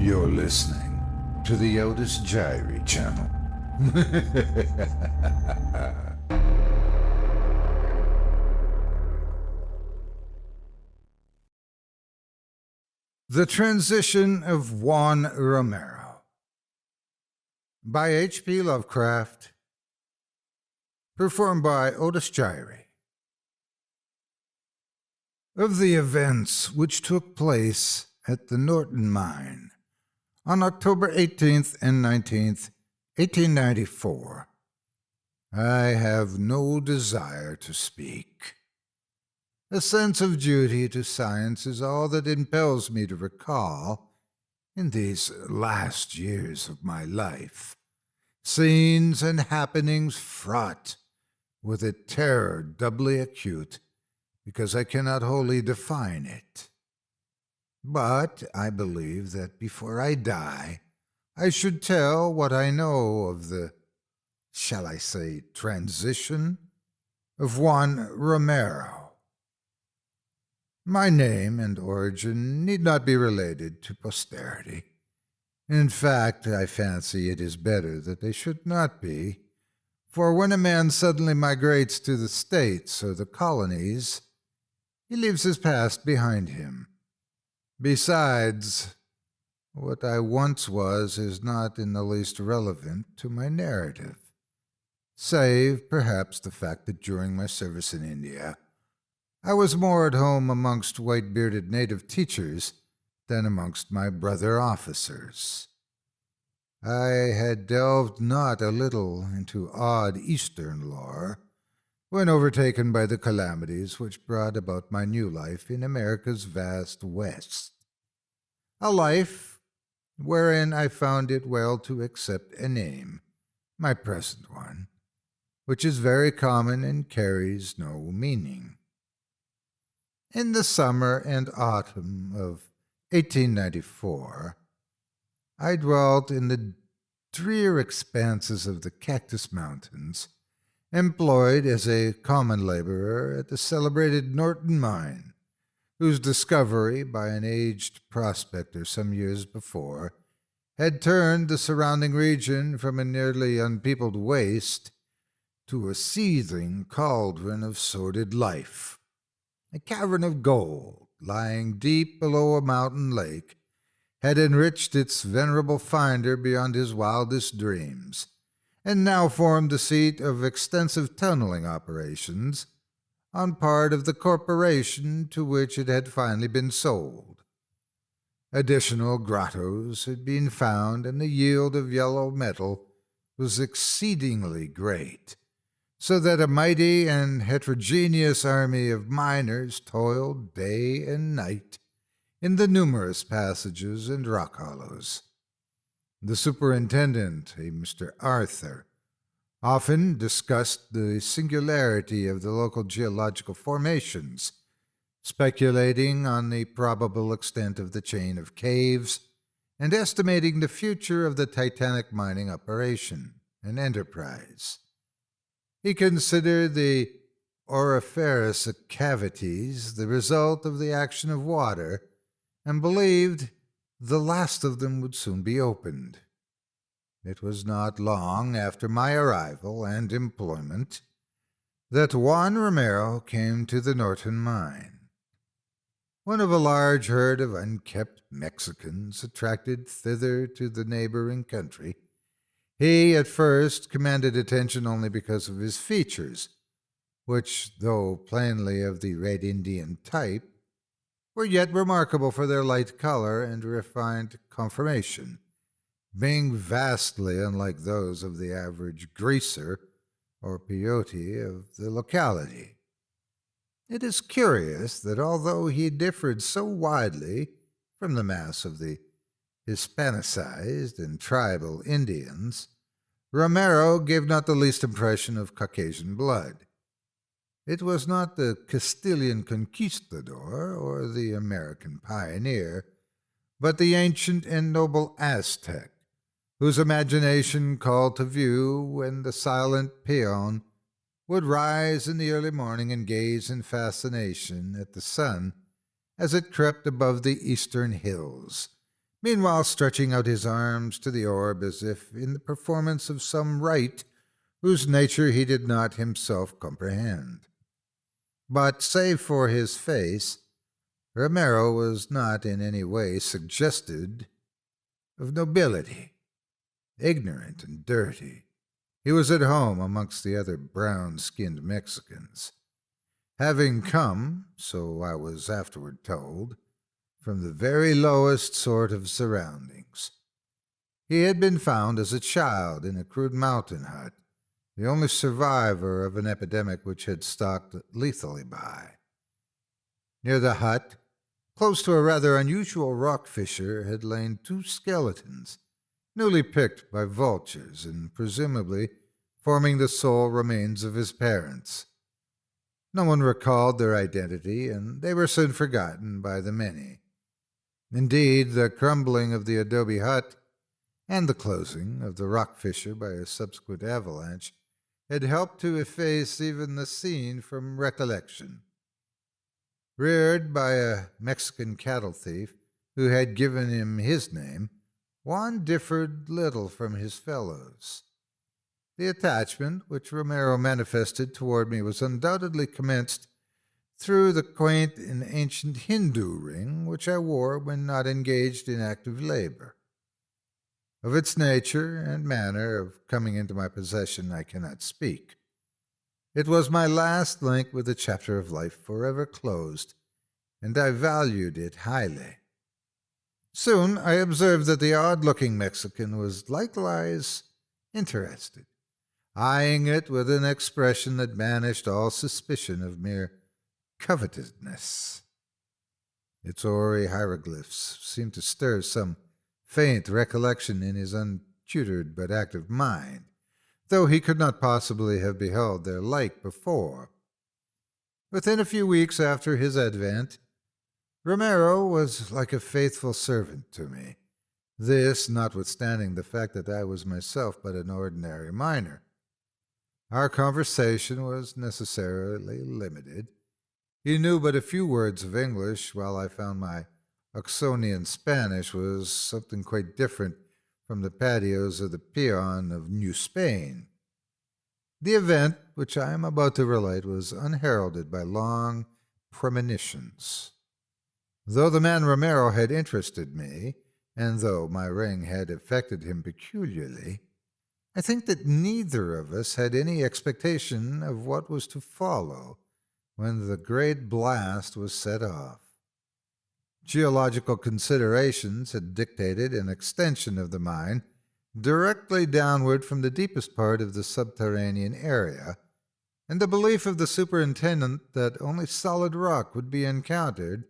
You're listening to the Otis Jiry channel. The Transition of JUAN ROMERO by H P Lovecraft, performed by Otis Jiry. Of the events which took place at the Norton Mine on October 18th and 19th, 1894, I have no desire to speak. A sense of duty to science is all that impels me to recall, in these last years of my life, scenes and happenings fraught with a terror doubly acute because I cannot wholly define it. But I believe that before I die, I should tell what I know of the, shall I say, transition of JUAN ROMERO. My name and origin need not be related to posterity. In fact, I fancy it is better that they should not be, for when a man suddenly migrates to the States or the colonies, he leaves his past behind him. Besides, what I once was is not in the least relevant to my narrative, save perhaps the fact that during my service in India, I was more at home amongst white-bearded native teachers than amongst my brother officers. I had delved not a little into odd Eastern lore when overtaken by the calamities which brought about my new life in America's vast West. A life wherein I found it well to accept a name, my present one, which is very common and carries no meaning. In the summer and autumn of 1894, I dwelt in the drear expanses of the Cactus Mountains, employed as a common laborer at the celebrated Norton Mine, whose discovery by an aged prospector some years before had turned the surrounding region from a nearly unpeopled waste to a seething cauldron of sordid life. A cavern of gold, lying deep below a mountain lake, had enriched its venerable finder beyond his wildest dreams, and now formed the seat of extensive tunneling operations on part of the corporation to which it had finally been sold. Additional grottos had been found, and the yield of yellow metal was exceedingly great, so that a mighty and heterogeneous army of miners toiled day and night in the numerous passages and rock hollows. The superintendent, a Mr. Arthur, often discussed the singularity of the local geological formations, speculating on the probable extent of the chain of caves, and estimating the future of the titanic mining operation and enterprise. He considered the auriferous cavities the result of the action of water, and believed the last of them would soon be opened. It was not long after my arrival and employment that JUAN ROMERO came to the Norton Mine. One of a large herd of unkempt Mexicans attracted thither to the neighboring country, he at first commanded attention only because of his features, which, though plainly of the Red Indian type, were yet remarkable for their light color and refined conformation, being vastly unlike those of the average greaser or peyote of the locality. It is curious that although he differed so widely from the mass of the Hispanicized and tribal Indians, Romero gave not the least impression of Caucasian blood. It was not the Castilian conquistador or the American pioneer, but the ancient and noble Aztec, whose imagination called to view when the silent peon would rise in the early morning and gaze in fascination at the sun as it crept above the eastern hills, meanwhile stretching out his arms to the orb as if in the performance of some rite whose nature he did not himself comprehend. But save for his face, Romero was not in any way suggested of nobility, ignorant and dirty. He was at home amongst the other brown-skinned Mexicans, having come, so I was afterward told, from the very lowest sort of surroundings. He had been found as a child in a crude mountain hut, the only survivor of an epidemic which had stalked lethally by. Near the hut, close to a rather unusual rock fissure, had lain two skeletons, newly picked by vultures and presumably forming the sole remains of his parents. No one recalled their identity, and they were soon forgotten by the many. Indeed, the crumbling of the adobe hut and the closing of the rock fissure by a subsequent avalanche had helped to efface even the scene from recollection. Reared by a Mexican cattle thief who had given him his name, Juan differed little from his fellows. The attachment which Romero manifested toward me was undoubtedly commenced through the quaint and ancient Hindu ring which I wore when not engaged in active labor. Of its nature and manner of coming into my possession I cannot speak. It was my last link with the chapter of life forever closed, and I valued it highly. Soon I observed that the odd-looking Mexican was likewise interested, eyeing it with an expression that banished all suspicion of mere covetousness. Its hoary hieroglyphs seemed to stir some faint recollection in his untutored but active mind, though he could not possibly have beheld their like before. Within a few weeks after his advent, Romero was like a faithful servant to me, this notwithstanding the fact that I was myself but an ordinary miner. Our conversation was necessarily limited. He knew but a few words of English, while I found my Oxonian Spanish was something quite different from the patios of the peon of New Spain. The event which I am about to relate was unheralded by long premonitions. Though the man Romero had interested me, and though my ring had affected him peculiarly, I think that neither of us had any expectation of what was to follow when the great blast was set off. Geological considerations had dictated an extension of the mine directly downward from the deepest part of the subterranean area, and the belief of the superintendent that only solid rock would be encountered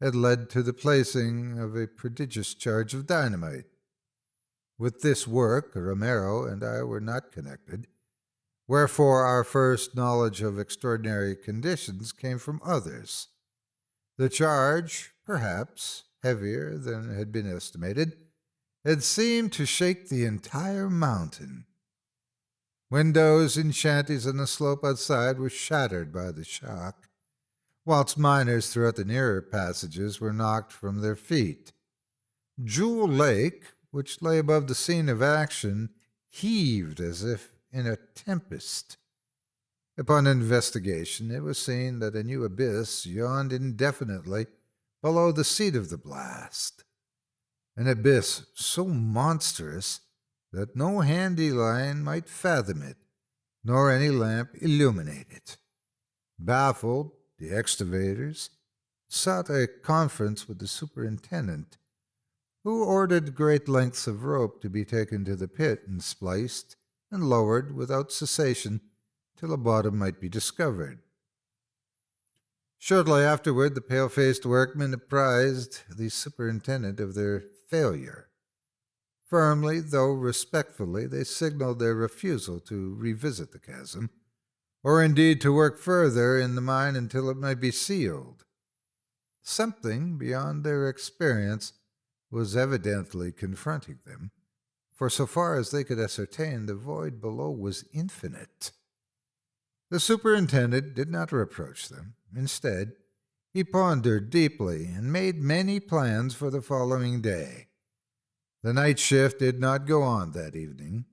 had led to the placing of a prodigious charge of dynamite. With this work, Romero and I were not connected, wherefore our first knowledge of extraordinary conditions came from others. The charge, perhaps heavier than had been estimated, had seemed to shake the entire mountain. Windows in shanties on the slope outside were shattered by the shock, whilst miners throughout the nearer passages were knocked from their feet. Jewel Lake, which lay above the scene of action, heaved as if in a tempest. Upon investigation, it was seen that a new abyss yawned indefinitely below the seat of the blast, an abyss so monstrous that no handy line might fathom it, nor any lamp illuminate it. Baffled, the excavators sought a conference with the superintendent, who ordered great lengths of rope to be taken to the pit and spliced and lowered without cessation till a bottom might be discovered. Shortly afterward, the pale-faced workmen apprised the superintendent of their failure. Firmly, though respectfully, they signaled their refusal to revisit the chasm, or indeed to work further in the mine until it might be sealed. Something beyond their experience was evidently confronting them, for so far as they could ascertain, the void below was infinite. The superintendent did not reproach them. Instead, he pondered deeply and made many plans for the following day. The night shift did not go on that evening.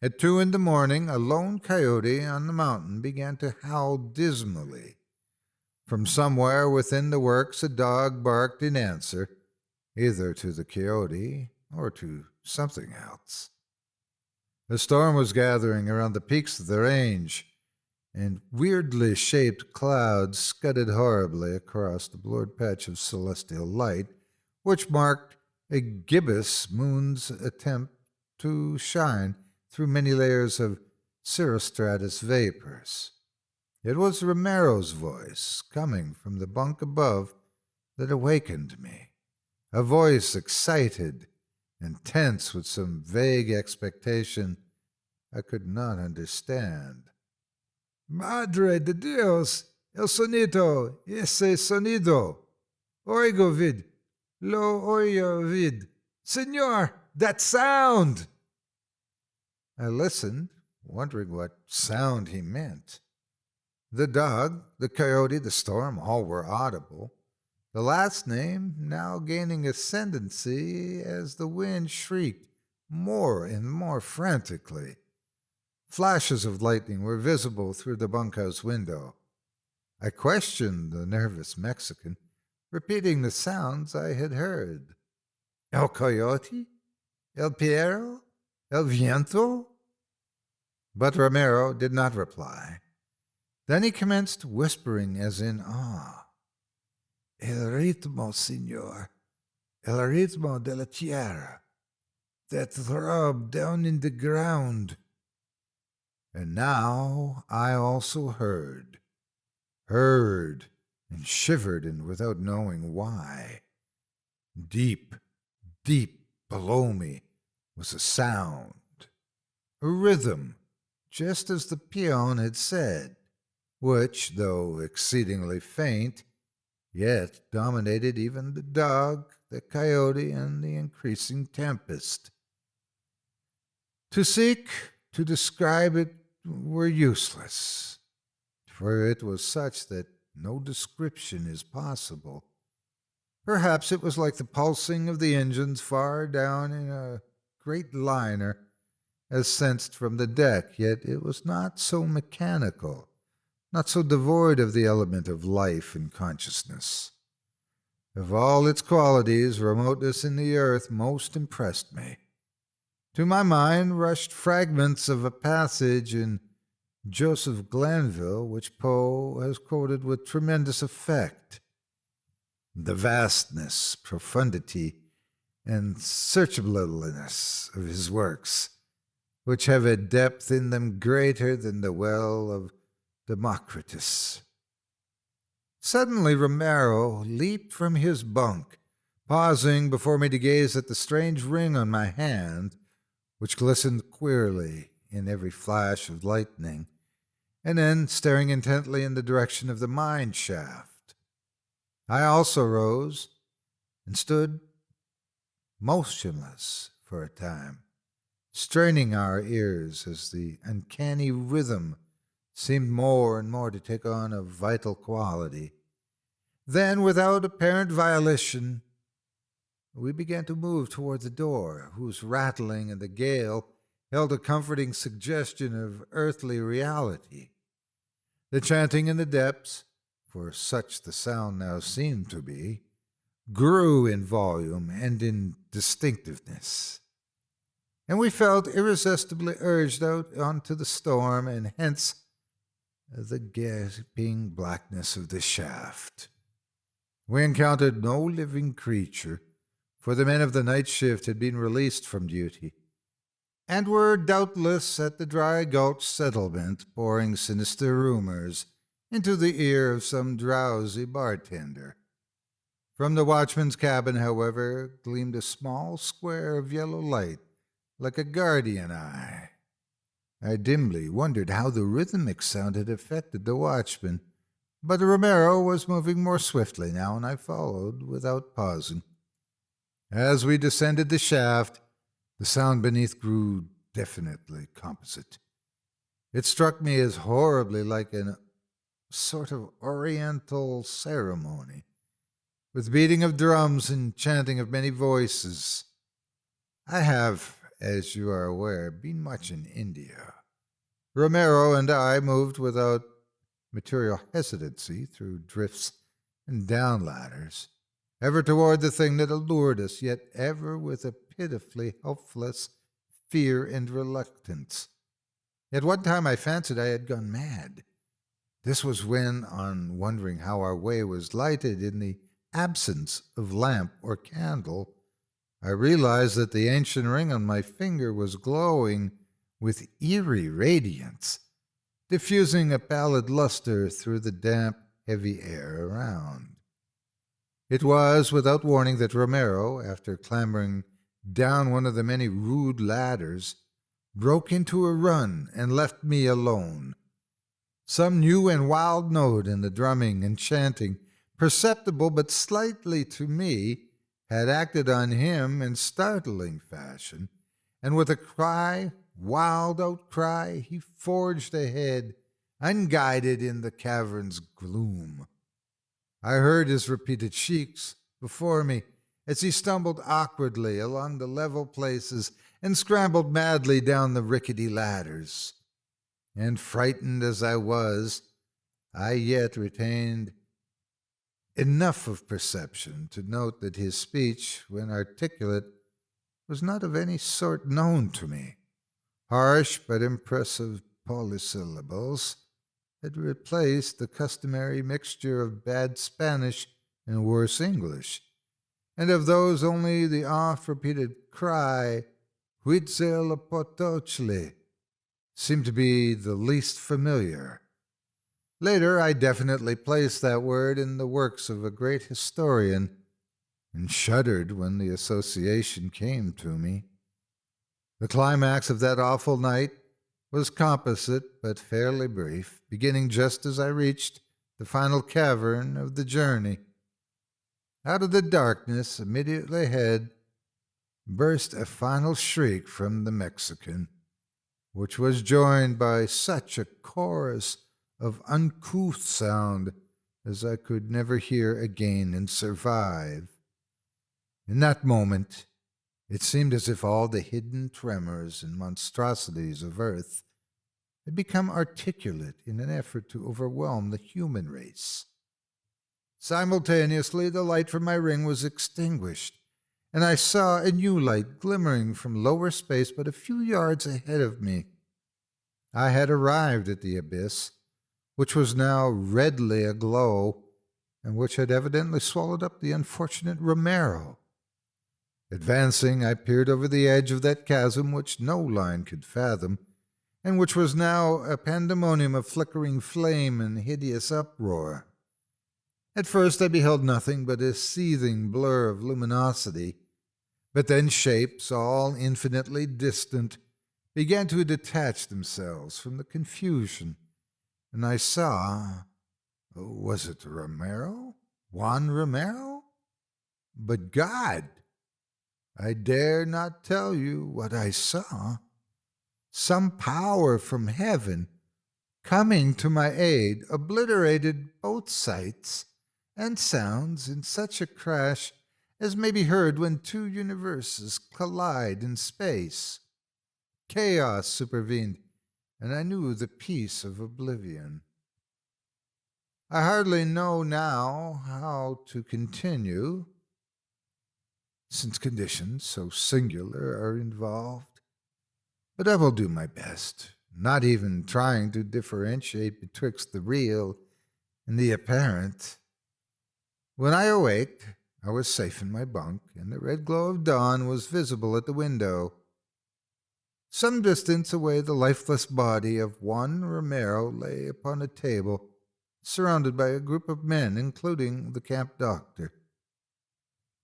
At 2 in the morning, a lone coyote on the mountain began to howl dismally. From somewhere within the works, a dog barked in answer, either to the coyote or to something else. A storm was gathering around the peaks of the range, and weirdly shaped clouds scudded horribly across the blurred patch of celestial light, which marked a gibbous moon's attempt to shine through many layers of cirrostratus vapors. It was Romero's voice, coming from the bunk above, that awakened me, a voice excited and tense with some vague expectation I could not understand. Madre de Dios, el sonido, ese sonido. Oigo vid, lo oyo vid. Señor, that sound! I listened, wondering what sound he meant. The dog, the coyote, the storm, all were audible, the last name now gaining ascendancy as the wind shrieked more and more frantically. Flashes of lightning were visible through the bunkhouse window. I questioned the nervous Mexican, repeating the sounds I had heard. El coyote? El perro? El viento? But Romero did not reply. Then he commenced whispering as in awe. El ritmo, señor. El ritmo de la tierra. That throb down in the ground. And now I also heard, and shivered, and without knowing why. Deep, deep below me was a sound, a rhythm, just as the peon had said, which, though exceedingly faint, yet dominated even the dog, the coyote, and the increasing tempest. To seek to describe it were useless, for it was such that no description is possible. Perhaps it was like the pulsing of the engines far down in a great liner, as sensed from the deck, yet it was not so mechanical, not so devoid of the element of life and consciousness. Of all its qualities, remoteness in the earth most impressed me. To my mind rushed fragments of a passage in Joseph Glanville, which Poe has quoted with tremendous effect. The vastness, profundity, and searchableness of his works, which have a depth in them greater than the well of Democritus. Suddenly Romero leaped from his bunk, pausing before me to gaze at the strange ring on my hand, which glistened queerly in every flash of lightning, and then staring intently in the direction of the mine shaft. I also rose and stood motionless for a time, straining our ears as the uncanny rhythm seemed more and more to take on a vital quality. Then, without apparent violation, we began to move toward the door, whose rattling in the gale held a comforting suggestion of earthly reality. The chanting in the depths, for such the sound now seemed to be, grew in volume and in distinctiveness. And we felt irresistibly urged out onto the storm, and hence the gaping blackness of the shaft. We encountered no living creature, for the men of the night shift had been released from duty, and were doubtless at the Dry Gulch settlement pouring sinister rumors into the ear of some drowsy bartender. From the watchman's cabin, however, gleamed a small square of yellow light, like a guardian eye. I dimly wondered how the rhythmic sound had affected the watchman, but Romero was moving more swiftly now, and I followed without pausing. As we descended the shaft, the sound beneath grew definitely composite. It struck me as horribly like a sort of oriental ceremony, with beating of drums and chanting of many voices. I have, as you are aware, been much in India. Romero and I moved without material hesitancy through drifts and down ladders, ever toward the thing that allured us, yet ever with a pitifully helpless fear and reluctance. At one time I fancied I had gone mad. This was when, on wondering how our way was lighted in the absence of lamp or candle, I realized that the ancient ring on my finger was glowing with eerie radiance, diffusing a pallid luster through the damp, heavy air around. It was without warning that Romero, after clambering down one of the many rude ladders, broke into a run and left me alone. Some new and wild note in the drumming and chanting, perceptible but slightly to me, had acted on him in startling fashion, and with a cry, wild outcry, he forged ahead, unguided in the cavern's gloom. I heard his repeated shrieks before me as he stumbled awkwardly along the level places and scrambled madly down the rickety ladders. And frightened as I was, I yet retained enough of perception to note that his speech, when articulate, was not of any sort known to me. Harsh but impressive polysyllables had replaced the customary mixture of bad Spanish and worse English, and of those only the oft-repeated cry, Huitzilopochtli, seemed to be the least familiar. Later, I definitely placed that word in the works of a great historian, and shuddered when the association came to me. The climax of that awful night was composite but fairly brief, beginning just as I reached the final cavern of the journey. Out of the darkness immediately ahead burst a final shriek from the Mexican, which was joined by such a chorus of uncouth sound as I could never hear again and survive. In that moment, it seemed as if all the hidden tremors and monstrosities of earth had become articulate in an effort to overwhelm the human race. Simultaneously, the light from my ring was extinguished, and I saw a new light glimmering from lower space but a few yards ahead of me. I had arrived at the abyss, which was now redly aglow, and which had evidently swallowed up the unfortunate Romero. Advancing, I peered over the edge of that chasm which no line could fathom, and which was now a pandemonium of flickering flame and hideous uproar. At first I beheld nothing but a seething blur of luminosity, but then shapes, all infinitely distant, began to detach themselves from the confusion, and I saw, was it Romero? Juan Romero? But God! I dare not tell you what I saw. Some power from heaven, coming to my aid, obliterated both sights and sounds in such a crash as may be heard when two universes collide in space. Chaos supervened, and I knew the peace of oblivion. I hardly know now how to continue, since conditions so singular are involved, but I will do my best, not even trying to differentiate betwixt the real and the apparent. When I awaked, I was safe in my bunk, and the red glow of dawn was visible at the window. Some distance away, the lifeless body of Juan Romero lay upon a table, surrounded by a group of men, including the camp doctor.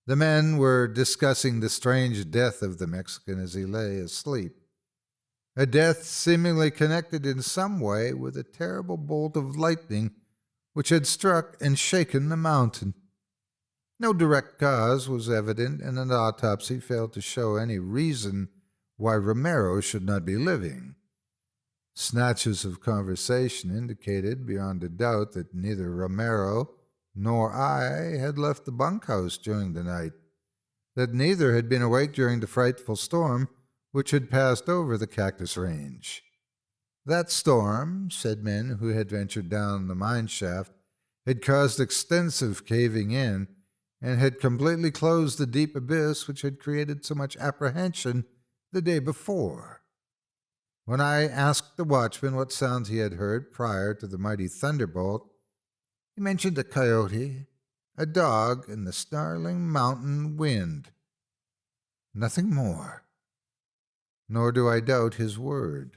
The men were discussing the strange death of the Mexican as he lay asleep, a death seemingly connected in some way with a terrible bolt of lightning which had struck and shaken the mountain. No direct cause was evident, and an autopsy failed to show any reason why Romero should not be living. Snatches of conversation indicated beyond a doubt that neither Romero nor I had left the bunkhouse during the night. that neither had been awake during the frightful storm which had passed over the cactus range. That storm, said men who had ventured down the mine shaft, had caused extensive caving in and had completely closed the deep abyss which had created so much apprehension the day before. When I asked the watchman what sounds he had heard prior to the mighty thunderbolt, he mentioned a coyote, a dog, and the snarling mountain wind. Nothing more. Nor do I doubt his word.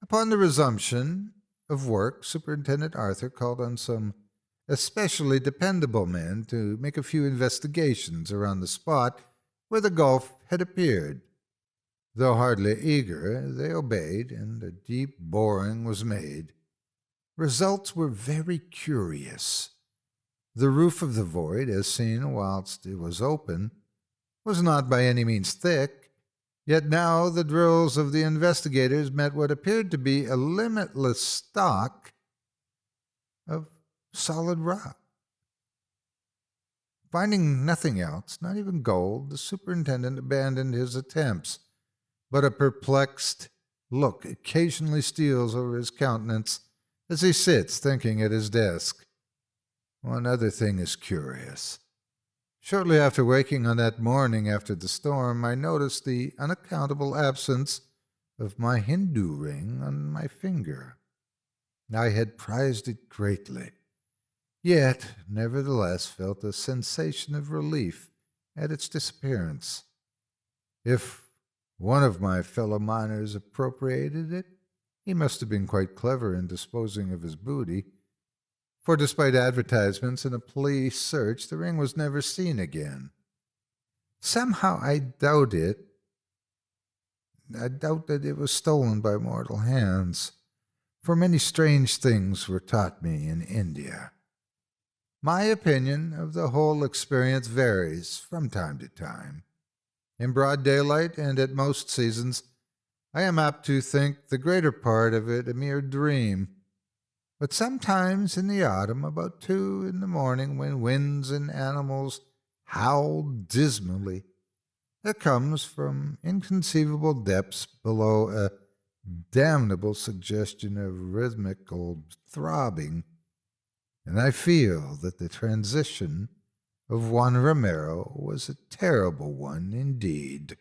Upon the resumption of work, Superintendent Arthur called on some especially dependable men to make a few investigations around the spot where the gulf had appeared. Though hardly eager, they obeyed, and a deep boring was made. Results were very curious. The roof of the void, as seen whilst it was open, was not by any means thick, yet now the drills of the investigators met what appeared to be a limitless stock of solid rock. Finding nothing else, not even gold, the superintendent abandoned his attempts, but a perplexed look occasionally steals over his countenance as he sits thinking at his desk. One other thing is curious. Shortly after waking on that morning after the storm, I noticed the unaccountable absence of my Hindu ring on my finger. I had prized it greatly, yet nevertheless felt a sensation of relief at its disappearance. If one of my fellow miners appropriated it, he must have been quite clever in disposing of his booty, for despite advertisements and a police search, the ring was never seen again. Somehow I doubt it. I doubt that it was stolen by mortal hands, for many strange things were taught me in India. My opinion of the whole experience varies from time to time. In broad daylight and at most seasons, I am apt to think the greater part of it a mere dream. But sometimes in the autumn, about 2 in the morning, when winds and animals howl dismally, there comes from inconceivable depths below a damnable suggestion of rhythmical throbbing, and I feel that the transition of Juan Romero was a terrible one indeed.